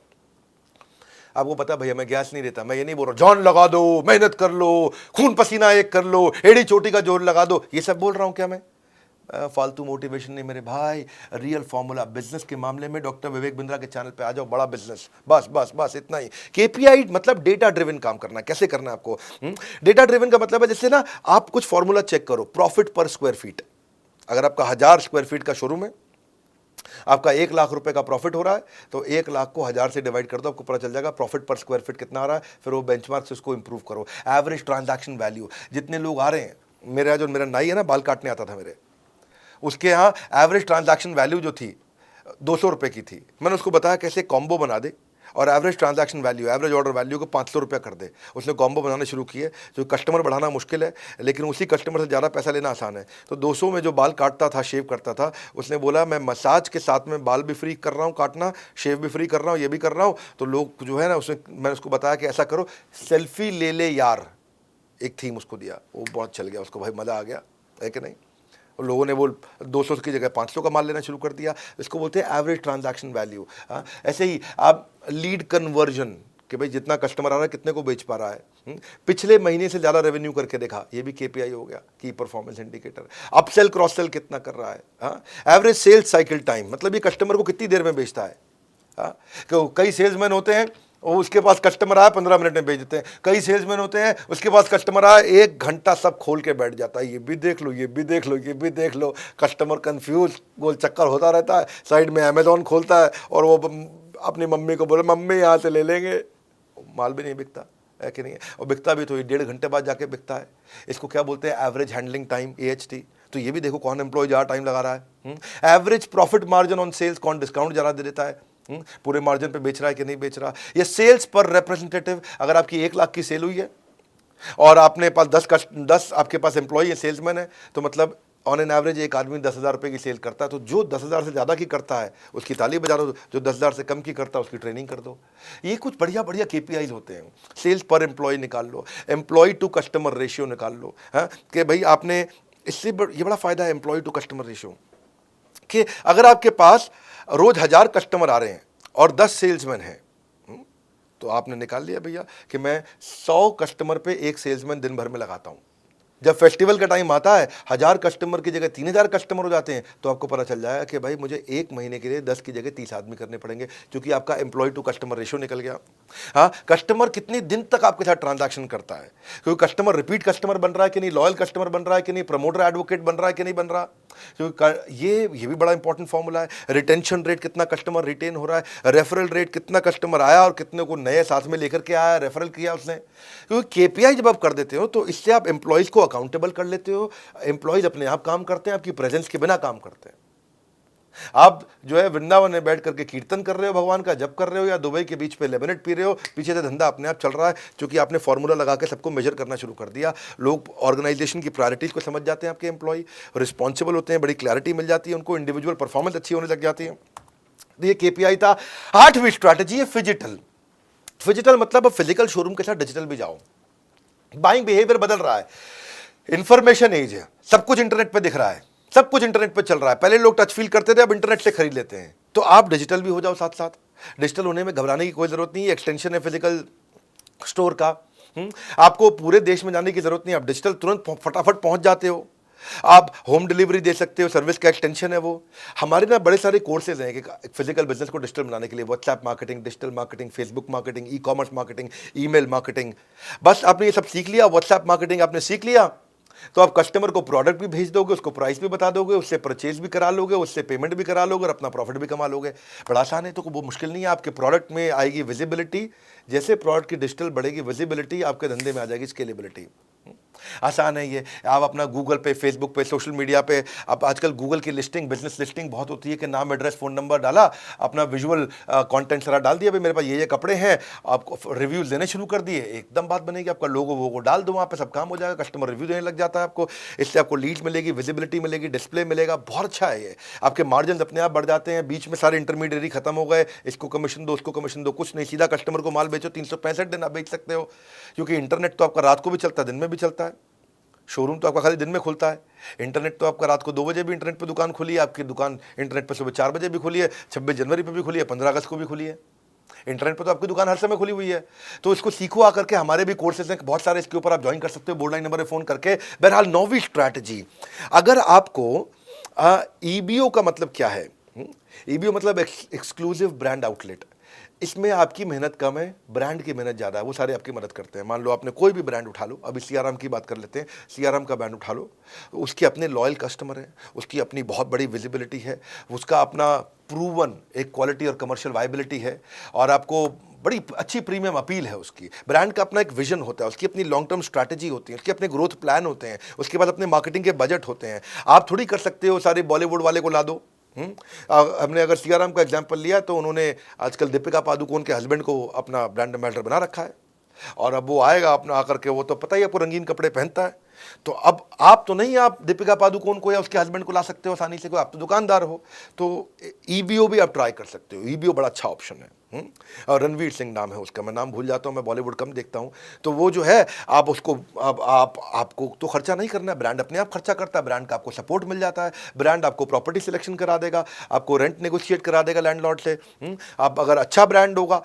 आपको पता है, भैया मैं गैस नहीं देता, मैं ये नहीं बोल रहा जान लगा दो, मेहनत कर लो, खून पसीना एक कर लो, एड़ी चोटी का जोर लगा दो, ये सब बोल रहा हूं क्या मैं? फालतू मोटिवेशन नहीं मेरे भाई, रियल फॉर्मूला। बिजनेस के मामले में डॉक्टर विवेक बिंद्रा के चैनल पे आ जाओ, बड़ा बिजनेस, बस बस बस इतना ही। केपीआई मतलब डेटा ड्रिवन काम करना। कैसे करना है आपको? डेटा ड्रिवन का मतलब है जैसे ना आप कुछ फॉर्मूला चेक करो, प्रॉफिट पर स्क्वायर फीट। अगर आपका 1000 स्क्वायर फीट का शोरूम है, आपका 1 लाख रुपए का प्रॉफिट हो रहा है, तो 1 लाख को 1000 से डिवाइड कर दो, आपको पता चल जाएगा प्रॉफिट पर स्क्वायर फीट कितना आ रहा है। फिर वो बेंचमार्क से उसको इंप्रूव करो। एवरेज ट्रांजैक्शन वैल्यू, जितने लोग आ रहे हैं, मेरा जो मेरा नाई है ना, बाल काटने आता था मेरे, उसके यहाँ एवरेज ट्रांजैक्शन वैल्यू जो थी 200 रुपये की थी। मैंने उसको बताया कैसे कॉम्बो बना दे और average transaction value, average order value को 500 रुपये कर दे। उसने कॉम्बो बनाना शुरू किए। जो कस्टमर बढ़ाना मुश्किल है, लेकिन उसी कस्टमर से ज़्यादा पैसा लेना आसान है। तो 200 में जो बाल काटता था, शेव करता था, उसने बोला मैं मसाज के साथ में बाल भी फ्री कर रहा हूँ काटना, शेव भी फ्री कर रहा हूँ, ये भी कर रहा हूँ। तो लोग जो है ना, उसने मैंने उसको बताया कि ऐसा करो, सेल्फी ले ले यार, एक थीम उसको दिया, वो बहुत चल गया उसको, भाई मज़ा आ गया, है कि नहीं। लोगों ने वो 200 की जगह 500 का माल लेना शुरू कर दिया। इसको बोलते हैं एवरेज ट्रांजैक्शन वैल्यू। हाँ, ऐसे ही आप लीड कन्वर्जन, कि भाई जितना कस्टमर आ रहा है कितने को बेच पा रहा है, पिछले महीने से ज़्यादा रेवेन्यू करके देखा, ये भी केपीआई हो गया, की performance indicator. Upsell cross sell कितना कर रहा है, हाँ, एवरेज सेल्स साइकिल टाइम, मतलब ये कस्टमर को कितनी देर में बेचता है। हाँ, कई सेल्समैन होते हैं वो, उसके पास कस्टमर आया 15 मिनट में बेच देते हैं। कई सेल्समैन होते हैं उसके पास कस्टमर आया 1 घंटा सब खोल के बैठ जाता है, ये भी देख लो, ये भी देख लो, ये भी देख लो। कस्टमर कंफ्यूज, गोल चक्कर होता रहता है। साइड में अमेजोन खोलता है और वो अपनी मम्मी को बोले मम्मी यहाँ से ले लेंगे, माल भी नहीं बिकता, है कि नहीं है। और बिकता भी तो ये 1.5 घंटे बाद जाके बिकता है। इसको क्या बोलते हैं? Average handling time, AHT। तो ये भी देखो कौन एम्प्लॉय ज़्यादा टाइम लगा रहा है। Average profit margin on sales, कौन डिस्काउंट ज़्यादा दे देता है, पूरे मार्जिन पे बेच रहा है कि नहीं बेच रहा। ये सेल्स पर रिप्रेजेंटेटिव, अगर आपकी 1 लाख की सेल हुई है और आपने पास 10 आपके पास एम्प्लॉय है, सेल्समैन है, तो मतलब ऑन एन एवरेज एक आदमी 10,000 रुपये की सेल करता है। तो जो 10,000 से ज़्यादा की करता है उसकी ताली बजा दो, जो 10,000 से कम की करता है उसकी ट्रेनिंग कर दो। ये कुछ बढ़िया बढ़िया KPIs होते हैं। सेल्स पर एम्प्लॉय निकाल लो, एम्प्लॉय टू कस्टमर रेशियो निकाल लो, हाँ, कि भाई आपने इससे ये बड़ा फ़ायदा है एम्प्लॉय टू कस्टमर रेशियो, कि अगर आपके पास रोज 1000 कस्टमर आ रहे हैं और 10 सेल्समैन हैं, तो आपने निकाल लिया भैया कि मैं 100 कस्टमर पे एक सेल्समैन दिन भर में लगाता हूं। जब फेस्टिवल का टाइम आता है 1000 कस्टमर की जगह 3000 कस्टमर हो जाते हैं, तो आपको पता चल जाएगा कि भाई मुझे 1 महीने के लिए 10 की जगह 30 आदमी करने पड़ेंगे, क्योंकि आपका एम्प्लॉय टू कस्टमर रेशियो निकल गया। हाँ, कस्टमर कितने दिन तक आपके साथ ट्रांजैक्शन करता है, क्योंकि कस्टमर रिपीट कस्टमर बन रहा है कि नहीं, लॉयल कस्टमर बन रहा है कि नहीं, प्रमोटर एडवोकेट बन रहा है कि नहीं बन रहा। क्योंकि ये भी बड़ा इंपॉर्टेंट फॉर्मूला है। रिटेंशन रेट, कितना कस्टमर रिटेन हो रहा है। रेफरल रेट, कितना कस्टमर आया और कितने को नए साथ में लेकर के आया, रेफरल किया उसने। क्योंकि KPI जब आप कर देते हो तो इससे आप एम्प्लॉयज़ को अकाउंटेबल कर लेते हो। एम्प्लॉयज़ अपने आप काम करते हैं, आपकी प्रेजेंस के बिना काम करते हैं। आप जो है वृंदावन में बैठ करके कीर्तन कर रहे हो, भगवान का जप कर रहे हो, या दुबई के बीच पे लेमनेड पी रहे हो, पीछे से धंधा अपने आप चल रहा है, क्योंकि आपने फॉर्मूला लगा के सबको मेजर करना शुरू कर दिया। लोग ऑर्गेनाइजेशन की प्रायोरिटीज को समझ जाते हैं, आपके एम्प्लॉय रिस्पॉन्सिबल होते हैं, बड़ी क्लैरिटी मिल जाती है उनको, इंडिविजुअल परफॉर्मेंस अच्छी होने लग जाती है। तो ये KPI था। 8वीं स्ट्रैटेजी है फिजिटल। फिजिटल मतलब फिजिकल शोरूम के साथ डिजिटल भी जाओ। बाइंग बिहेवियर बदल रहा है, इंफॉर्मेशन एज है, सब कुछ इंटरनेट पे दिख रहा है, सब कुछ इंटरनेट पे चल रहा है। पहले लोग टच फील करते थे, अब इंटरनेट से खरीद लेते हैं। तो आप डिजिटल भी हो जाओ साथ साथ। डिजिटल होने में घबराने की कोई जरूरत नहीं है, एक्सटेंशन है फिजिकल स्टोर का। आपको पूरे देश में जाने की जरूरत नहीं, आप डिजिटल तुरंत फटाफट पहुंच जाते हो। आप होम डिलीवरी दे सकते हो, सर्विस का एक्सटेंशन है वो। हमारे ना बड़े सारे कोर्सेज हैं कि फिजिकल बिजनेस को डिजिटल बनाने के लिए, WhatsApp marketing, digital marketing, Facebook marketing, e commerce marketing, email marketing. बस आपने ये सब सीख लिया, व्हाट्सएप मार्केटिंग आपने सीख लिया, तो आप कस्टमर को प्रोडक्ट भी भेज दोगे, उसको प्राइस भी बता दोगे, उससे परचेज भी करा लोगे, उससे पेमेंट भी करा लोगे और अपना प्रॉफिट भी कमा लोगे। बड़ा आसान है, तो वो मुश्किल नहीं है। आपके प्रोडक्ट में आएगी विजिबिलिटी, जैसे प्रोडक्ट की डिजिटल बढ़ेगी विजिबिलिटी, आपके धंधे में आ जाएगी स्केलेबिलिटी। आसान है ये। आप अपना गूगल पे, फेसबुक पे, सोशल मीडिया पे, आप आजकल गूगल की लिस्टिंग, बिजनेस लिस्टिंग बहुत होती है कि नाम, एड्रेस, फ़ोन नंबर डाला, अपना विजुअल कंटेंट सारा डाल दिया, भाई मेरे पास ये कपड़े हैं, आपको रिव्यूज़ देने शुरू कर दिए, एकदम बात बनेगी। आपका लोगो वो डाल दो वहाँ पे, सब काम हो जाएगा, कस्टमर रिव्यू देने लग जाता है आपको। इससे आपको लीड्स मिलेगी, विजिबिलिटी मिलेगी, डिस्प्ले मिलेगा, बहुत अच्छा है ये। आपके मार्जिन अपने आप बढ़ जाते हैं, बीच में सारे इंटरमीडिएटरी खत्म हो गए, इसको कमीशन दो, उसको कमीशन दो, कुछ नहीं, सीधा कस्टमर को माल बेचो, 365 दिन आप बेच सकते हो, क्योंकि इंटरनेट तो आपका रात को भी चलता है, दिन में भी चलता है। शोरूम तो आपका खाली दिन में खुलता है, इंटरनेट तो आपका रात को 2 बजे भी इंटरनेट पे दुकान खुली है, आपकी दुकान इंटरनेट पे सुबह 4 बजे भी खुली है, 26 जनवरी पे भी खुली है, 15 अगस्त को भी खुली है। इंटरनेट पे तो आपकी दुकान हर समय खुली हुई है। तो इसको सीखो आकर के, हमारे भी कोर्सेज हैं बहुत सारे, इसके ऊपर आप ज्वाइन कर सकते हो बोर्ड लाइन नंबर पे फ़ोन करके। बहरहाल 9वीं स्ट्रैटेजी, अगर आपको ईबीओ का मतलब क्या है? ईबीओ मतलब एक्सक्लूसिव ब्रांड आउटलेट। इसमें आपकी मेहनत कम है, ब्रांड की मेहनत ज़्यादा है, वो सारे आपकी मदद करते हैं। मान लो आपने कोई भी ब्रांड उठा लो, अभी सीआरएम की बात कर लेते हैं, सीआरएम का ब्रांड उठा लो, उसके अपने लॉयल कस्टमर हैं, उसकी अपनी बहुत बड़ी विजिबिलिटी है, उसका अपना प्रूवन एक क्वालिटी और कमर्शियल वायबिलिटी है, और आपको बड़ी अच्छी प्रीमियम अपील है उसकी। ब्रांड का अपना एक विजन होता है, उसकी अपनी लॉन्ग टर्म स्ट्रैटेजी होती है, उसके अपने ग्रोथ प्लान होते हैं, उसके बाद अपने मार्केटिंग के बजट होते हैं। आप थोड़ी कर सकते हो सारे बॉलीवुड वाले को ला दो। हमने अगर सीआरएम का एग्जांपल लिया तो उन्होंने आजकल दीपिका पादुकोण के हस्बैंड को अपना ब्रांड एम्बेसडर बना रखा है, और अब वो आएगा अपना आकर के, वो तो पता ही आपको रंगीन कपड़े पहनता है। तो अब आप तो नहीं, आप दीपिका पादुकोण को या उसके हस्बैंड को ला सकते हो आसानी से, कोई आप तो दुकानदार हो। तो ईबीओ भी आप ट्राई कर सकते हो, ईबीओ बड़ा अच्छा ऑप्शन है। और रणवीर सिंह नाम है उसका, मैं नाम भूल जाता हूँ, मैं बॉलीवुड कम देखता हूँ। तो वो जो है, आप उसको, आपको तो खर्चा नहीं करना है, ब्रांड अपने आप खर्चा करता है, ब्रांड का आपको सपोर्ट मिल जाता है, ब्रांड आपको प्रॉपर्टी सिलेक्शन करा देगा, आपको रेंट नेगोशिएट करा देगा लैंडलॉर्ड से। आप अगर अच्छा ब्रांड होगा,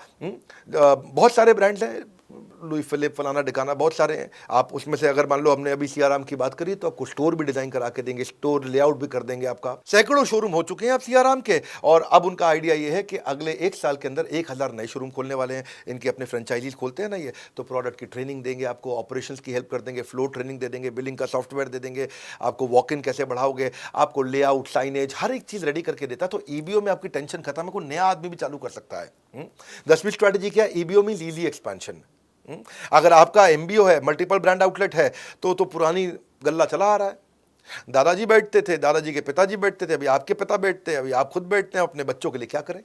बहुत सारे ब्रांड्स हैं, लुई फिलिप, फलाना डिकाना, बहुत सारे हैं। आप उसमें से अगर मान लो हमने अभी सीआरएम की बात करी, तो आपको स्टोर भी डिजाइन करा के देंगे, स्टोर लेआउट भी कर देंगे आपका। सैकड़ों शोरूम हो चुके हैं अब सीआरएम के, और अब उनका आइडिया ये है कि अगले 1 साल के अंदर 1000 नए शोरूम खोलने वाले हैं। इनके अपने फ्रेंचाइजीज खोलते हैं ना ये, तो प्रोडक्ट की ट्रेनिंग देंगे आपको, ऑपरेशंस की हेल्प कर देंगे, फ्लो ट्रेनिंग दे देंगे, बिलिंग का सॉफ्टवेयर दे देंगे, आपको वॉक इन कैसे बढ़ाओगे, आपको लेआउट, साइनेज, हर एक चीज रेडी करके देता है। तो ईबीओ में आपकी टेंशन खत्म है, कोई नया आदमी भी चालू कर सकता है। 10वीं स्ट्रैटेजी क्या है? EBO means easy expansion. अगर आपका एमबीओ है, मल्टीपल ब्रांड आउटलेट है, तो पुरानी गल्ला चला आ रहा है। दादाजी बैठते थे, दादाजी के पिताजी बैठते थे, अभी आपके पिता बैठते हैं, अभी आप खुद बैठते हैं, अपने बच्चों के लिए क्या करें?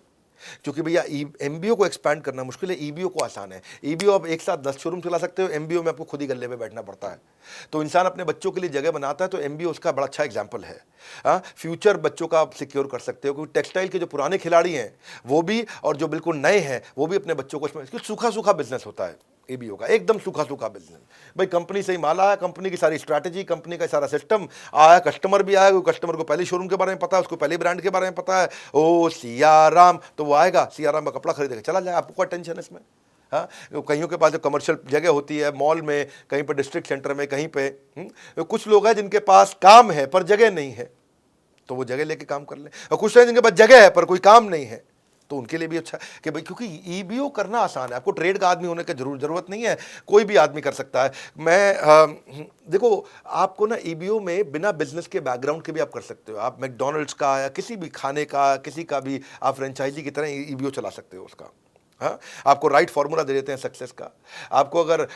क्योंकि भैया एमबीओ को एक्सपैंड करना मुश्किल है, ईबीओ को आसान है। ईबीओ आप एक साथ 10 शोरूम चला सकते हो, एमबीओ में आपको खुद ही गल्ले पे बैठना पड़ता है। तो इंसान अपने बच्चों के लिए जगह बनाता है, तो एमबीओ उसका बड़ा अच्छा एग्जांपल है। फ्यूचर बच्चों का आप सिक्योर कर सकते हो, क्योंकि टेक्सटाइल के जो पुराने खिलाड़ी हैं वो भी, और जो बिल्कुल नए हैं वो भी अपने बच्चों को, सूखा सूखा बिजनेस होता है ईबीओ का, एकदम सूखा सूखा बिजनेस। भाई कंपनी से ही माल आया, कंपनी की सारी स्ट्रैटेजी, कंपनी का सारा सिस्टम आया, कस्टमर भी आया, कस्टमर को पहले शोरूम के बारे में पता है, उसको पहले ब्रांड के बारे में पता है, ओ सियाराम, तो वो आएगा, सियाराम का कपड़ा खरीदेगा, चला जाए, आपको क्या टेंशन है इसमें? हाँ, कईयों के पास जो कमर्शियल जगह होती है, मॉल में, कहीं पर डिस्ट्रिक्ट सेंटर में, कहीं पे, कुछ लोग हैं जिनके पास काम है पर जगह नहीं है, तो वो जगह लेके काम कर ले, और कुछ हैं जिनके पास जगह है पर कोई काम नहीं है, तो उनके लिए भी अच्छा कि भाई, क्योंकि ईबीओ करना आसान है, आपको ट्रेड का आदमी होने की जरूरत नहीं है, कोई भी आदमी कर सकता है। देखो, आपको ना ईबीओ में बिना बिजनेस के बैकग्राउंड के भी आप कर सकते हो। आप मैकडोनल्ड्स का या किसी भी खाने का, किसी का भी आप फ्रेंचाइजी की तरह ईबीओ चला सकते हो उसका। हाँ, आपको राइट फार्मूला दे देते हैं सक्सेस का। आपको अगर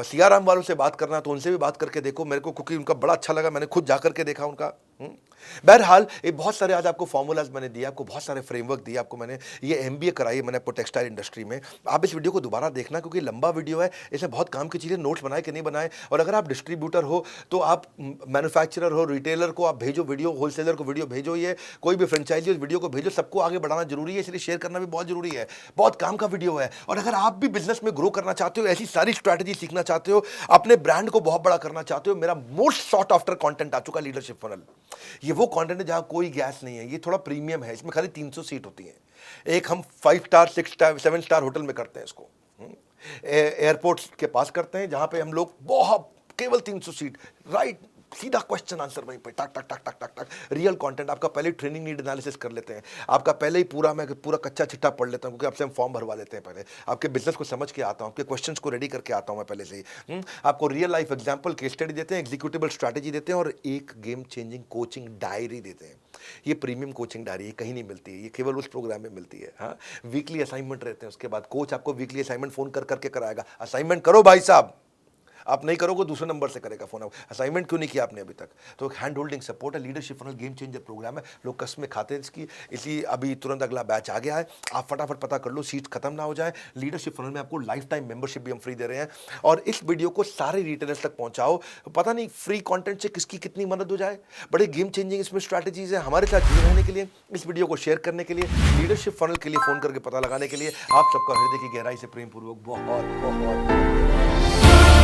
सीआरएम वालों से बात करना, तो उनसे भी बात करके देखो, मेरे को क्योंकि उनका बड़ा अच्छा लगा, मैंने खुद जा करके देखा उनका। बहरहाल ये बहुत सारे आज आपको फॉर्मूलाज मैंने दिए, आपको बहुत सारे फ्रेमवर्क दिए, आपको मैंने ये एमबीए कराई मैंने आपको टेक्सटाइल इंडस्ट्री में। आप इस वीडियो को दोबारा देखना, क्योंकि लंबा वीडियो है, इसमें बहुत काम की चीज़ें, नोट्स बनाए कि नहीं बनाए। और अगर आप डिस्ट्रीब्यूटर हो, तो आप मैन्युफैक्चरर हो, रिटेलर को आप भेजो वीडियो, होलसेलर को वीडियो भेजो, ये कोई भी फ्रेंचाइजी वीडियो को भेजो, सबको आगे बढ़ाना जरूरी है, इसलिए शेयर करना भी बहुत जरूरी है। बहुत काम का वीडियो है। और अगर आप भी बिजनेस में ग्रो करना चाहते हो, ऐसी सारी स्ट्रैटेजी सीखना चाहते हो, अपने ब्रांड को बहुत बड़ा करना चाहते हो, मेरा मोस्ट सॉट आफ्टर कंटेंट आ चुका, लीडरशिप फनल। ये वो कंटेंट है जहां कोई गैस नहीं है, ये थोड़ा प्रीमियम है, इसमें खाली 300 सीट होती है। एक हम 5 स्टार, 6 स्टार, 7 स्टार होटल में करते हैं इसको, एयरपोर्ट के पास करते हैं, जहां पे हम लोग बहुत केवल 300 सीट, राइट सीधा क्वेश्चन आंसर वहीं पे टक टक टक टक टक टक, रियल कंटेंट। आपका पहले ट्रेनिंग नीड एनालिसिस कर लेते हैं, आपका पहले ही मैं पूरा कच्चा चिट्ठा पढ़ लेता हूँ, क्योंकि आपसे हम फॉर्म भरवा लेते हैं पहले, आपके बिजनेस को समझ के आता हूँ, आपके क्वेश्चंस को रेडी करके आता हूँ मैं पहले से ही। आपको real life example, case study देते हैं, एग्जीक्यूटिबल स्ट्रैटेजी देते हैं और एक गेम चेंजिंग कोचिंग डायरी देते हैं। ये प्रीमियम कोचिंग डायरी है, कहीं नहीं मिलती है, ये केवल उस प्रोग्राम में मिलती है। हाँ, वीकली असाइनमेंट रहते हैं, उसके बाद कोच आपको वीकली असाइनमेंट फोन कर करके कराएगा, असाइनमेंट करो भाई साहब, आप नहीं करोगे दूसरे नंबर से करेगा फोन। असाइनमेंट क्यों नहीं किया आपने अभी तक? तो हैंड होल्डिंग सपोर्ट है, leadership funnel game changer program है, लोग कसमें खाते हैं इसकी, इसलिए अभी तुरंत अगला बैच आ गया है, आप फटाफट पता कर लो, सीट खत्म ना हो जाए। लीडरशिप फनल में आपको लाइफ टाइम मेंबरशिप भी हम फ्री दे रहे हैं, और इस वीडियो को सारे रिटेलर्स तक पहुंचाओ, पता नहीं फ्री कंटेंट से किसकी कितनी मदद हो जाए। बड़े गेम चेंजिंग इसमें स्ट्रैटेजीज है। हमारे साथ जुड़े रहने के लिए, इस वीडियो को शेयर करने के लिए, लीडरशिप फनल के लिए फोन करके पता लगाने के लिए आप सबका हृदय की गहराई से प्रेम पूर्वक बहुत बहुत